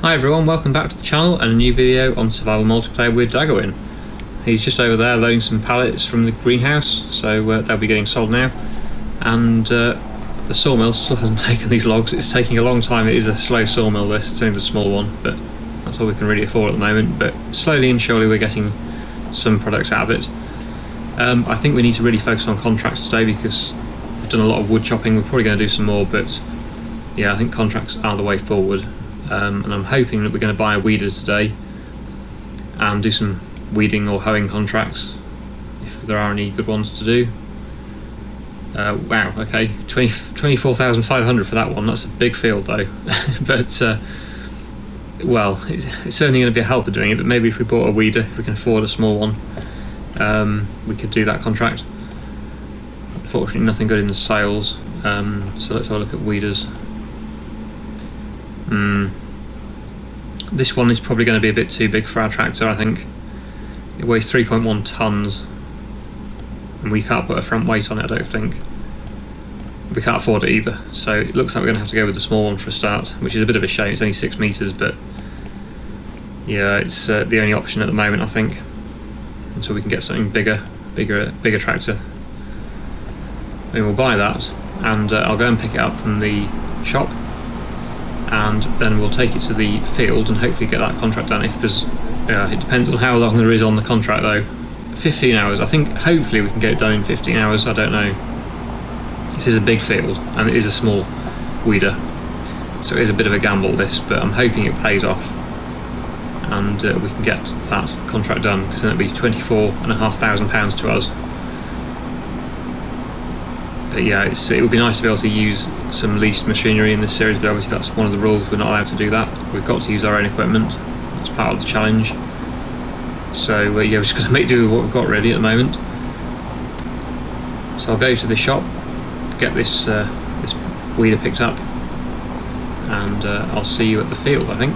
Hi everyone, welcome back to the channel and a new video on survival multiplayer with Daggerwin. He's just over there loading some pallets from the greenhouse, so they'll be getting sold now. And the sawmill still hasn't taken these logs. It's taking a long time. It is a slow sawmill this, it's only the small one, but that's all we can really afford at the moment. But slowly and surely we're getting some products out of it. I think we need to really focus on contracts today because we've done a lot of wood chopping. We're probably going to do some more, but yeah, I think contracts are the way forward. And I'm hoping that we're going to buy a weeder today and do some weeding or hoeing contracts if there are any good ones to do. Wow, okay, 24,500 for that one. That's a big field though. But well, it's certainly going to be a helper doing it, but maybe if we bought a weeder, if we can afford a small one, we could do that contract. Unfortunately nothing good in the sales, so let's have a look at weeders. This one is probably going to be a bit too big for our tractor, I think. It weighs 3.1 tons and we can't put a front weight on it, I don't think. We can't afford it either, so it looks like we're going to have to go with the small one for a start, which is a bit of a shame. It's only 6 metres, but yeah, it's the only option at the moment, I think, until we can get something bigger tractor. I mean, we'll buy that and I'll go and pick it up from the shop, and then we'll take it to the field and hopefully get that contract done. If there's, it depends on how long there is on the contract though. 15 hours, I think hopefully we can get it done in 15 hours, I don't know. This is a big field and it is a small weeder, so it is a bit of a gamble this, but I'm hoping it pays off and we can get that contract done, because then it'll be £24,500 to us. But yeah, it would be nice to be able to use some leased machinery in this series, but obviously that's one of the rules, we're not allowed to do that. We've got to use our own equipment, it's part of the challenge. So yeah, we're just going to make do with what we've got really at the moment. So I'll go to the shop, get this this weeder picked up, and I'll see you at the field, I think.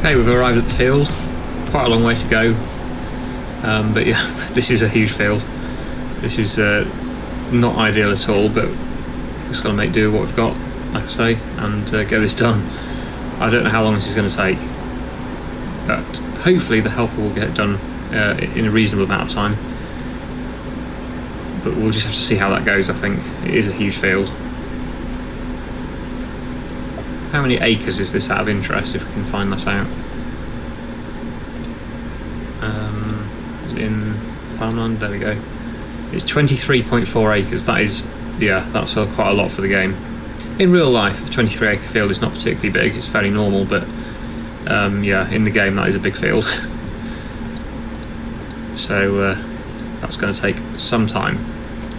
Okay, we've arrived at the field, quite a long way to go, but yeah, this is a huge field. This is not ideal at all, but we've just got to make do with what we've got, like I say, and get this done. I don't know how long this is going to take, but hopefully the helper will get it done in a reasonable amount of time, but we'll just have to see how that goes. I think it is a huge field. How many acres is this out of interest, if we can find that out? Is it in farmland? There we go. It's 23.4 acres. That is, yeah, that's quite a lot for the game. In real life, a 23 acre field is not particularly big, it's fairly normal, but yeah, in the game that is a big field. So that's going to take some time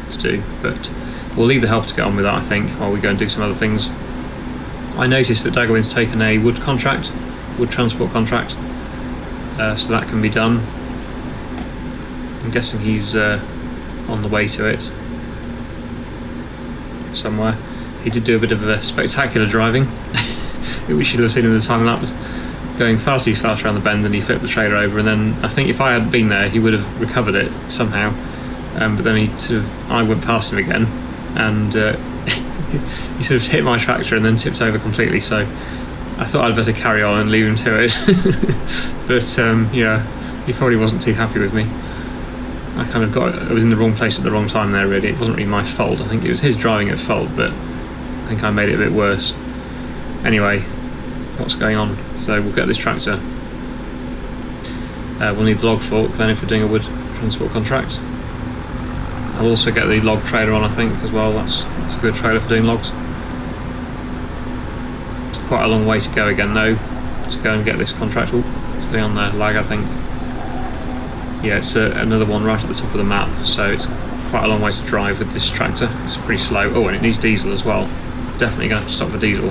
to do, but we'll leave the helper to get on with that, I think, while we go and do some other things. I noticed that Daggerwin's taken a wood transport contract, so that can be done. I'm guessing he's on the way to it somewhere. He did do a bit of a spectacular driving, which you should have seen in the time lapse, going far too fast around the bend, and he flipped the trailer over, and then I think if I had been there he would have recovered it somehow, but then I went past him again, and he sort of hit my tractor and then tipped over completely, so I thought I'd better carry on and leave him to it. But yeah, he probably wasn't too happy with me. I was in the wrong place at the wrong time there really. It wasn't really my fault, I think it was his driving at fault, but I think I made it a bit worse. Anyway, what's going on? So we'll get this tractor We'll need the log fork then if we're doing a wood transport contract. I'll also get the log trailer on, I think, as well. That's a good trailer for doing logs. It's quite a long way to go again though, to go and get this contract. Oh, it's going on there, lag I think. Yeah, it's another one right at the top of the map, so it's quite a long way to drive with this tractor. It's pretty slow. Oh, and it needs diesel as well. Definitely going to have to stop for diesel.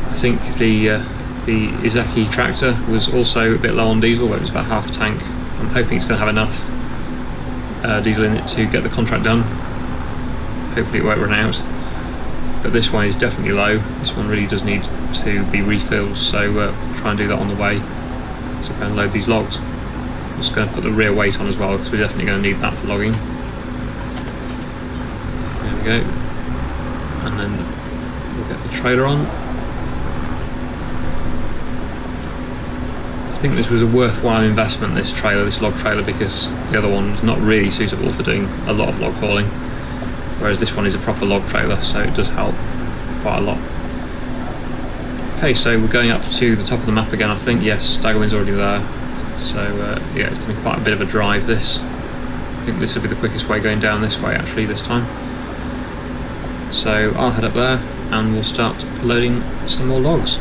I think the Izaki tractor was also a bit low on diesel, where it was about half a tank. I'm hoping it's going to have enough diesel in it to get the contract done. Hopefully it won't run out. But this one is definitely low. This one really does need to be refilled, so we'll try and do that on the way. So go and load these logs. I'm just going to put the rear weight on as well, because we're definitely going to need that for logging. There we go. And then we'll get the trailer on. I think this was a worthwhile investment, this trailer, this log trailer, because the other one's not really suitable for doing a lot of log hauling, whereas this one is a proper log trailer, so it does help quite a lot. Okay, so we're going up to the top of the map again, I think. Yes, Daggerwin's already there, so yeah, it's going to be quite a bit of a drive this. I think this will be the quickest way going down this way actually this time. So I'll head up there and we'll start loading some more logs.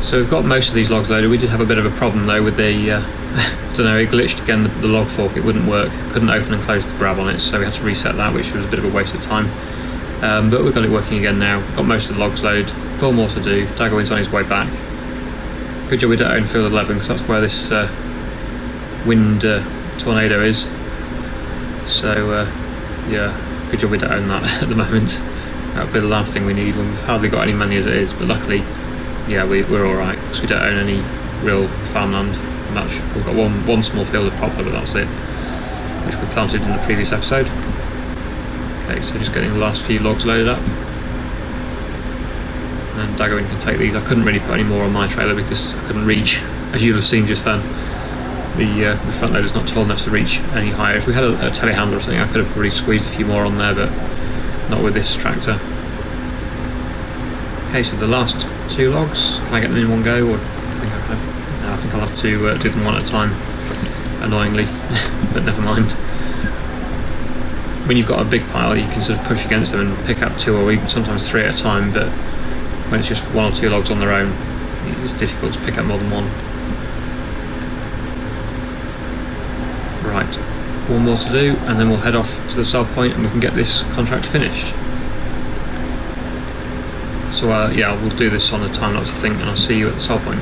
So we've got most of these logs loaded. We did have a bit of a problem though with the, don't know, it glitched again, the log fork, it wouldn't work, couldn't open and close the grab on it, so we had to reset that, which was a bit of a waste of time. But we've got it working again now, got most of the logs loaded, 4 more to do, Daggerwin's on his way back. Good job we don't own field 11, because that's where this wind tornado is. So yeah, good job we don't own that at the moment. That would be the last thing we need when we've hardly got any money as it is, but luckily, yeah, we're alright, because we don't own any real farmland much. We've got one small field of poplar, but that's it, which we planted in the previous episode. Okay, so just getting the last few logs loaded up. And Daggerwin can take these. I couldn't really put any more on my trailer because I couldn't reach, as you'll have seen just then. The front loader's not tall enough to reach any higher. If we had a telehandler or something, I could have probably squeezed a few more on there, but not with this tractor. Okay, so the last 2 logs, can I get them in one go, or do you think I can? No, I think I'll have to do them one at a time, annoyingly, but never mind. When you've got a big pile, you can sort of push against them and pick up 2 or even sometimes 3 at a time, but when it's just 1 or 2 logs on their own, it's difficult to pick up more than one. Right, one more to do, and then we'll head off to the sell point and we can get this contract finished. So yeah, we'll do this on a time-lapse thing, and I'll see you at the sell point.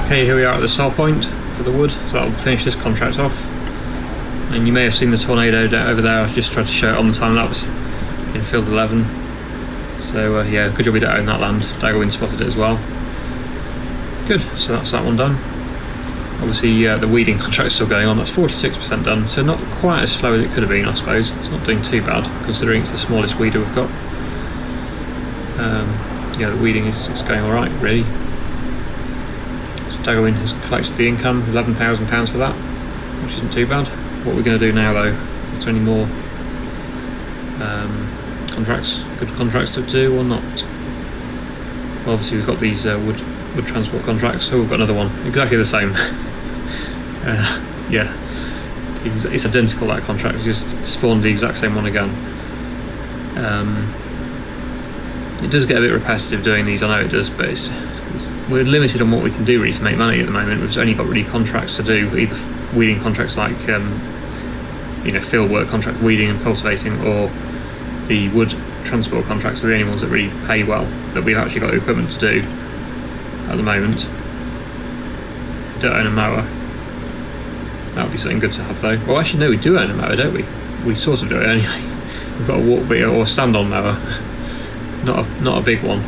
Okay, here we are at the sell point for the wood, so that'll finish this contract off. And you may have seen the tornado over there. I just tried to show it on the time lapse in field 11. So yeah, good job we don't own that land. Daggerwin spotted it as well. Good, so that's that one done. Obviously the weeding contract's still going on. That's 46% done, so not quite as slow as it could have been, I suppose. It's not doing too bad considering it's the smallest weeder we've got. Yeah, the weeding is going alright, really. Daggerwin has collected the income, £11,000 for that, which isn't too bad. What we're going to do now, though, is there any more contracts, good contracts to do or not? Well, obviously we've got these wood transport contracts, so we've got another one, exactly the same. Yeah, it's identical, that contract, we just spawned the exact same one again. It does get a bit repetitive doing these, I know it does, but we're limited on what we can do really to make money at the moment. We've only got really contracts to do, either weeding contracts like field work contract, weeding and cultivating, or the wood transport contracts are the only ones that really pay well, that we've actually got the equipment to do at the moment. Don't own a mower. That would be something good to have though. Well, actually no, we do own a mower, don't we? We sort of do it anyway. We've got a walk or a stand-on mower, not a big one.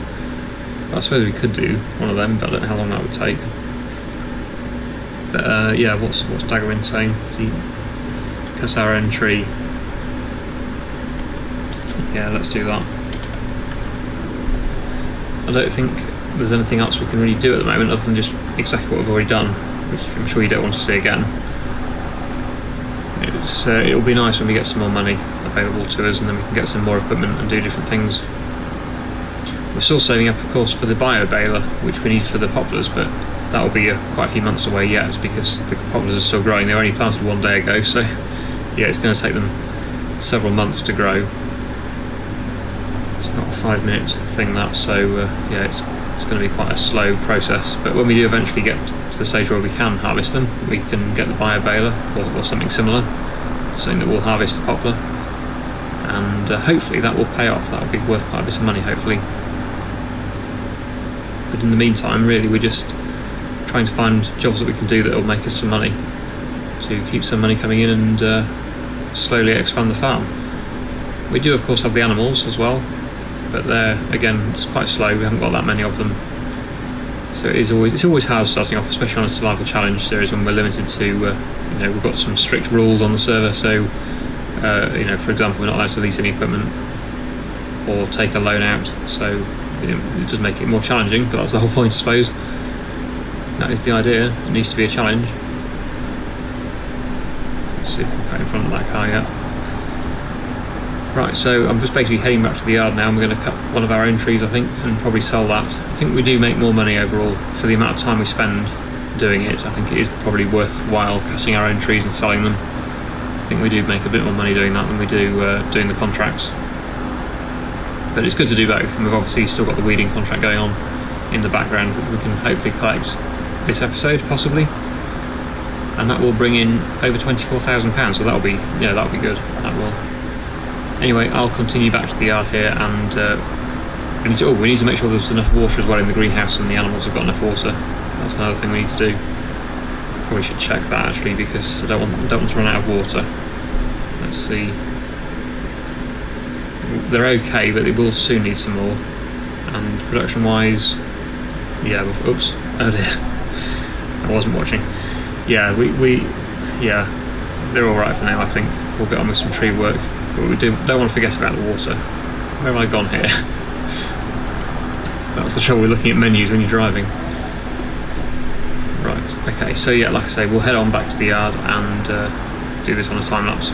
I suppose we could do one of them, but I don't know how long that would take. But yeah, what's Daggerwin saying? Cuss our entry. Yeah, let's do that. I don't think there's anything else we can really do at the moment other than just exactly what we've already done, which I'm sure you don't want to see again. It'll be nice when we get some more money available to us and then we can get some more equipment and do different things. We're still saving up, of course, for the bio baler, which we need for the poplars, but that will be quite a few months away yet because the poplars are still growing. They were only planted 1 day ago, so yeah, it's going to take them several months to grow. It's not a 5-minute thing, that, so yeah, it's going to be quite a slow process. But when we do eventually get to the stage where we can harvest them, we can get the bio baler or something similar, something that will harvest the poplar, and hopefully that will pay off. That will be worth quite a bit of money, hopefully. But in the meantime, really, we're just trying to find jobs that we can do that will make us some money, to keep some money coming in and slowly expand the farm. We do, of course, have the animals as well, but they're, again, it's quite slow. We haven't got that many of them, so it's always hard starting off, especially on a survival challenge series when we're limited to we've got some strict rules on the server. So for example, we're not allowed to lease any equipment or take a loan out, so it does make it more challenging, but that's the whole point, I suppose. That is the idea. It needs to be a challenge. Let's see if we can get in front of that car yet. Right, so I'm just basically heading back to the yard now, and we're going to cut one of our own trees, I think, and probably sell that. I think we do make more money overall for the amount of time we spend doing it. I think it is probably worthwhile cutting our own trees and selling them. I think we do make a bit more money doing that than we do doing the contracts. But it's good to do both, and we've obviously still got the weeding contract going on in the background, which we can hopefully collect this episode, possibly. And that will bring in over £24,000, so that'll be good. That will. Anyway, I'll continue back to the yard here, and we need to make sure there's enough water as well in the greenhouse, and the animals have got enough water. That's another thing we need to do. Probably should check that actually, because I don't want to run out of water. Let's see. They're okay, but they will soon need some more. And production-wise, yeah. Oops. Oh dear. I wasn't watching. Yeah, they're all right for now. I think we'll get on with some tree work, but we don't want to forget about the water. Where have I gone here? That's the trouble with looking at menus when you're driving. Right, okay, so yeah, like I say, we'll head on back to the yard and do this on a time lapse.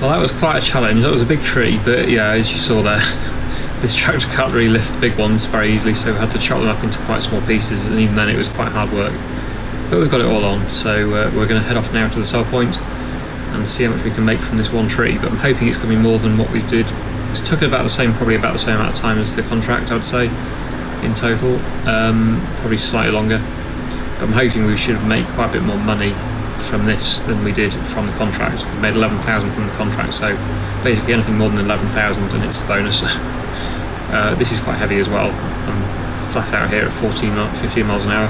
Well, that was quite a challenge. That was a big tree, but yeah, as you saw there, this tractor can't really lift the big ones very easily, so we had to chop them up into quite small pieces, and even then it was quite hard work. But we've got it all on, so we're going to head off now to the sell point and see how much we can make from this one tree. But I'm hoping it's going to be more than what we did. It took about the same, probably about the same amount of time as the contract, I would say, in total. Probably slightly longer. But I'm hoping we should make quite a bit more money from this than we did from the contract. We made 11,000 from the contract, so basically anything more than 11,000 and it's a bonus. This is quite heavy as well. I'm flat out here at 15 miles an hour.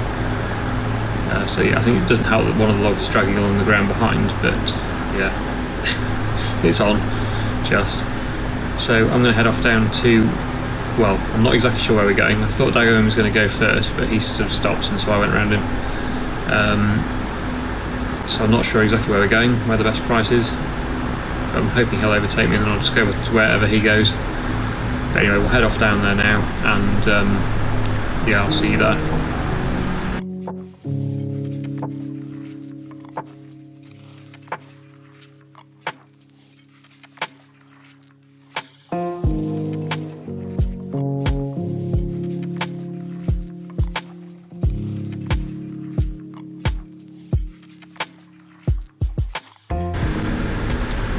So yeah, I think it doesn't help that one of the logs is dragging along the ground behind, but yeah, it's on, just. So I'm going to head off down to, well, I'm not exactly sure where we're going. I thought Daggerwin was going to go first, but he sort of stopped, and so I went around him. So I'm not sure exactly where we're going, where the best price is. But I'm hoping he'll overtake me, and then I'll just go to wherever he goes. But anyway, we'll head off down there now, and yeah, I'll see you there.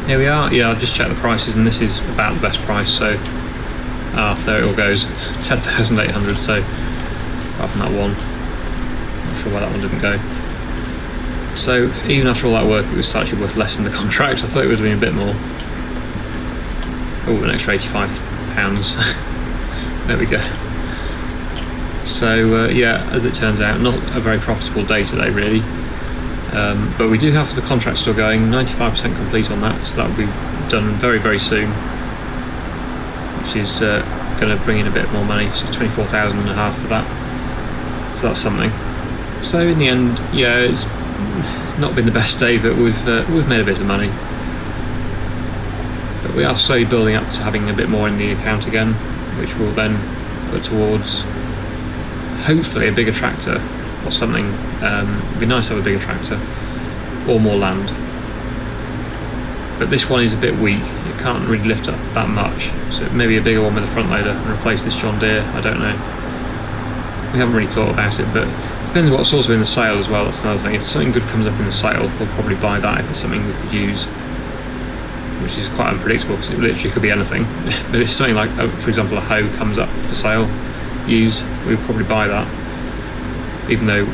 Here we are. Yeah, I've just checked the prices, and this is about the best price. So, there it all goes, 10,800. So, apart from that one, not sure why that one didn't go. So, even after all that work, it was actually worth less than the contract. I thought it would have been a bit more. Oh, an extra £85. There we go. So, yeah, as it turns out, not a very profitable day today, really. But we do have the contract still going, 95% complete on that, so that will be done very, very soon, which is going to bring in a bit more money, so 24,500 for that, so that's something. So in the end, yeah, it's not been the best day, but we've made a bit of money. But we are slowly building up to having a bit more in the account again, which will then put towards hopefully a bigger tractor or something. It'd be nice to have a bigger tractor or more land, but this one is a bit weak. It can't really lift up that much, so maybe a bigger one with a front loader and replace this John Deere. I don't know, we haven't really thought about it, but depends what's also in the sale as well. That's another thing. If something good comes up in the sale, we'll probably buy that if it's something we could use, which is quite unpredictable because it literally could be anything. But if something like, for example, a hoe comes up for sale used, we'll probably buy that, even though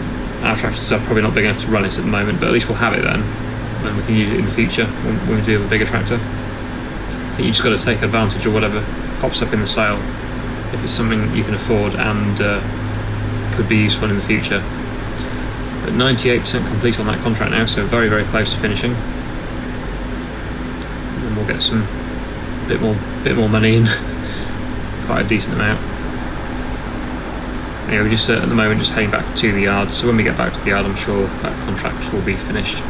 our tractors are probably not big enough to run it at the moment, but at least we'll have it then, and we can use it in the future when we do have a bigger tractor. I think you just got to take advantage of whatever pops up in the sale, if it's something you can afford and could be useful in the future. But 98% complete on that contract now, so very, very close to finishing. And we'll get some bit more money in, quite a decent amount. Yeah, we're just at the moment just heading back to the yard, so when we get back to the yard I'm sure that contract will be finished.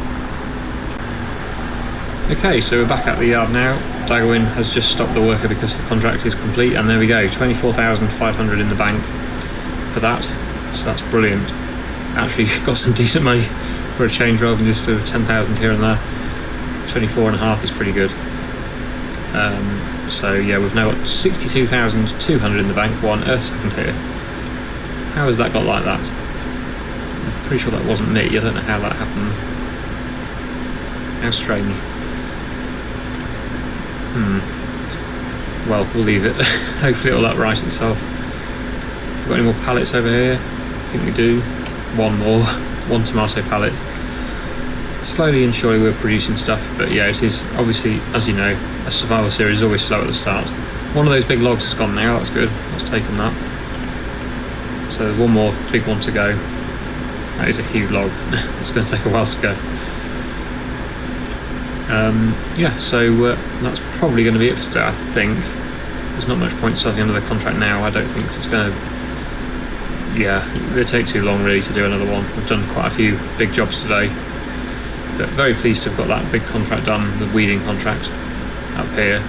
Okay, so we're back at the yard now. Daggerwin has just stopped the worker because the contract is complete, and there we go, 24,500 in the bank for that, so that's brilliant. Actually got some decent money for a change rather than just sort of 10,000 here and there. 24.5 is pretty good. So yeah, we've now got 62,200 in the bank. What on earth's happened here? How has that got like that? I'm pretty sure that wasn't me. I don't know how that happened. How strange. Well, we'll leave it. Hopefully it'll upright itself. Have we got any more pallets over here? I think we do. One more. One tomato pallet. Slowly and surely we're producing stuff, but yeah, it is obviously, as you know, a survival series is always slow at the start. One of those big logs has gone now, that's good. Let's take on that. So there's one more big one to go. That is a huge log. It's going to take a while to go. Yeah, so that's probably going to be it for today, I think. There's not much point starting under the contract now, I don't think, 'cause it's going to... Yeah, it'll take too long really to do another one. We've done quite a few big jobs today. But very pleased to have got that big contract done, the weeding contract up here.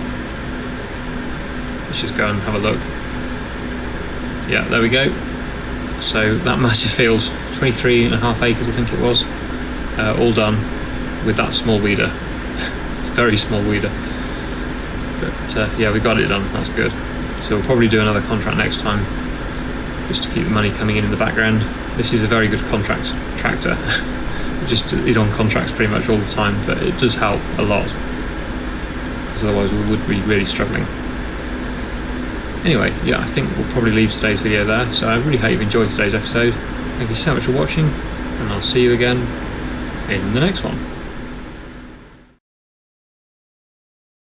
Let's just go and have a look. Yeah, there we go. So that massive field, 23.5 acres I think it was, all done with that small weeder. Very small weeder. But yeah, we got it done, that's good. So we'll probably do another contract next time, just to keep the money coming in the background. This is a very good contract tractor. It just is on contracts pretty much all the time, but it does help a lot, because otherwise we would be really struggling. Anyway, yeah, I think we'll probably leave today's video there. So I really hope you've enjoyed today's episode. Thank you so much for watching, and I'll see you again in the next one.